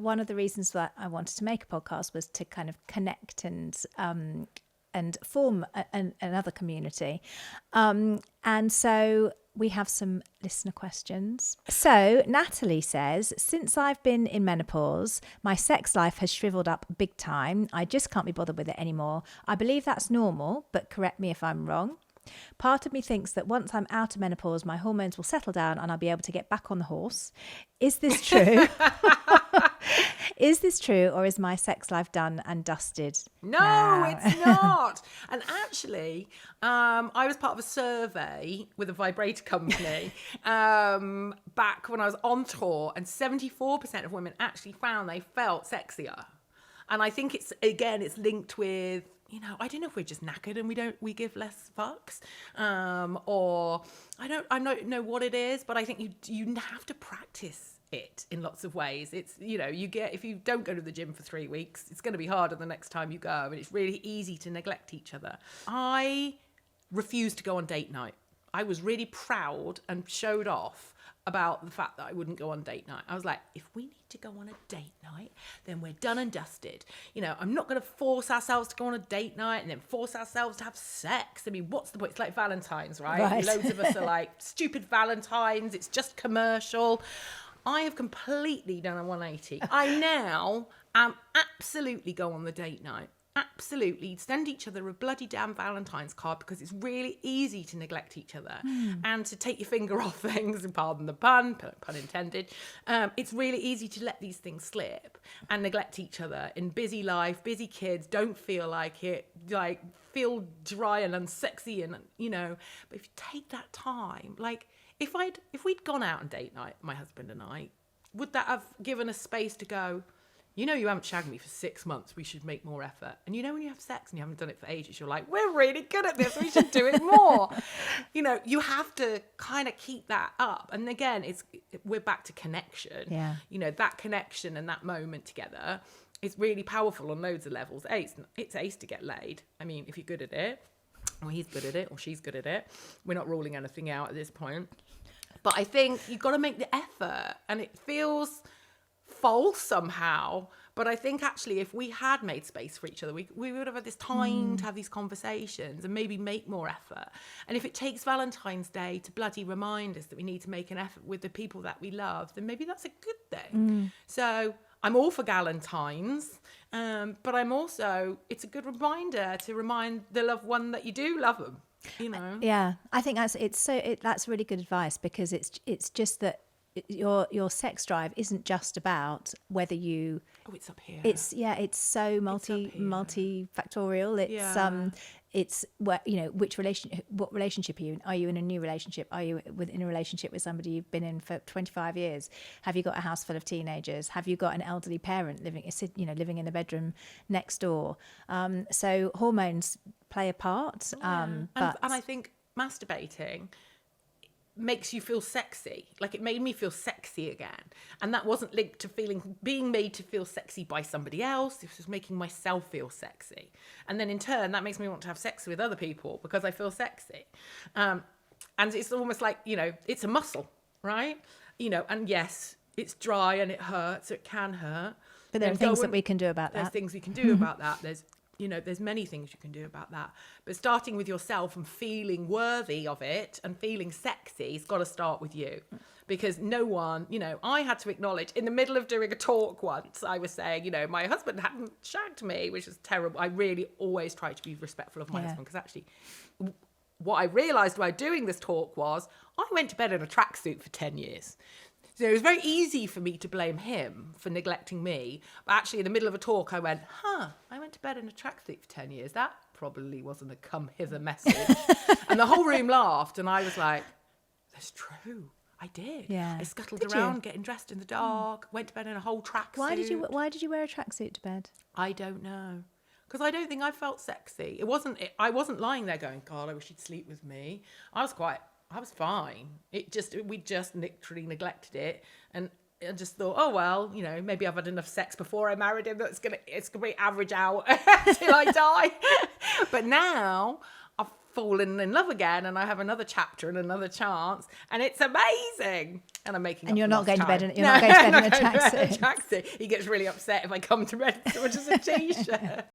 one of the reasons that I wanted to make a podcast was to kind of connect and form another community. And so we have some listener questions. So Natalie says, since I've been in menopause, my sex life has shriveled up big time. I just can't be bothered with it anymore. I believe that's normal, but correct me if I'm wrong. Part of me thinks that once I'm out of menopause, my hormones will settle down and I'll be able to get back on the horse. Is this true? Is this true, or is my sex life done and dusted? No, now? It's not. And actually, I was part of a survey with a vibrator company back when I was on tour, and 74% of women actually found they felt sexier. And I think it's linked with, you know, I don't know if we're just knackered and we give less fucks, or I don't know what it is, but I think you have to practice it in lots of ways. It's, you know, if you don't go to the gym for 3 weeks, it's going to be harder the next time you go, and it's really easy to neglect each other. I refused to go on date night. I was really proud and showed off about the fact that I wouldn't go on date night. I was like, if we need to go on a date night, then we're done and dusted. You know, I'm not going to force ourselves to go on a date night and then force ourselves to have sex. I mean, what's the point? It's like Valentine's, right? Loads of us are like, stupid Valentine's. It's just commercial. I have completely done a 180. I now am absolutely go on the date night. Absolutely send each other a bloody damn Valentine's card, because it's really easy to neglect each other and to take your finger off things, and pardon the pun intended. It's really easy to let these things slip and neglect each other in busy life, busy kids, don't feel like it, like feel dry and unsexy, and, you know, but if you take that time, like if we'd gone out on date night, my husband and I, would that have given us space to go, you know, you haven't shagged me for 6 months, we should make more effort. And you know, when you have sex and you haven't done it for ages, you're like, we're really good at this, we should do it more. You know, you have to kind of keep that up. And again, we're back to connection. Yeah. You know, that connection and that moment together is really powerful on loads of levels. It's ace to get laid. I mean, if you're good at it, or he's good at it, or she's good at it. We're not ruling anything out at this point. But I think you've got to make the effort, and it feels false somehow, but I think actually if we had made space for each other, we would have had this time to have these conversations and maybe make more effort. And if it takes Valentine's Day to bloody remind us that we need to make an effort with the people that we love, then maybe that's a good thing. So I'm all for Galentine's, but I'm also, it's a good reminder to remind the loved one that you do love them, you know. Yeah, I think that's really good advice, because it's just that your sex drive isn't just about whether you. Oh, it's up here. It's so multifactorial. It's where, you know, what relationship are you in? Are you in a new relationship? Are you in a relationship with somebody you've been in for 25 years? Have you got a house full of teenagers? Have you got an elderly parent living in the bedroom next door? So hormones play a part. And I think masturbating makes you feel sexy. Like, it made me feel sexy again, and that wasn't linked to being made to feel sexy by somebody else. It was making myself feel sexy, and then in turn that makes me want to have sex with other people because I feel sexy. And it's almost like, you know, it's a muscle, right? You know, and yes, it's dry and it hurts, it can hurt, but there are things that we can do about that. There's things we can do about that. There's many things you can do about that. But starting with yourself and feeling worthy of it and feeling sexy has got to start with you. Because no one, you know, I had to acknowledge in the middle of doing a talk once, I was saying, you know, my husband hadn't shagged me, which is terrible. I really always try to be respectful of my husband, because actually what I realised while doing this talk was I went to bed in a tracksuit for 10 years. So it was very easy for me to blame him for neglecting me. But actually, in the middle of a talk, I went, I went to bed in a tracksuit for 10 years. That probably wasn't a come hither message. And the whole room laughed. And I was like, that's true. I did. Yeah. I scuttled around, getting dressed in the dark, went to bed in a whole tracksuit. Why did you wear a tracksuit to bed? I don't know. Because I don't think I felt sexy. I wasn't lying there going, God, I wish you'd sleep with me. I was fine. We just literally neglected it, and I just thought, oh well, you know, maybe I've had enough sex before I married him. It's gonna be average out till I die. But now I fallen in love again, and I have another chapter and another chance, and it's amazing. And I'm making. And up you're for not lost going to bed time. in, you're not going to bed in a I'm not going to bed in tracksuit. He gets really upset if I come to bed with just a t-shirt.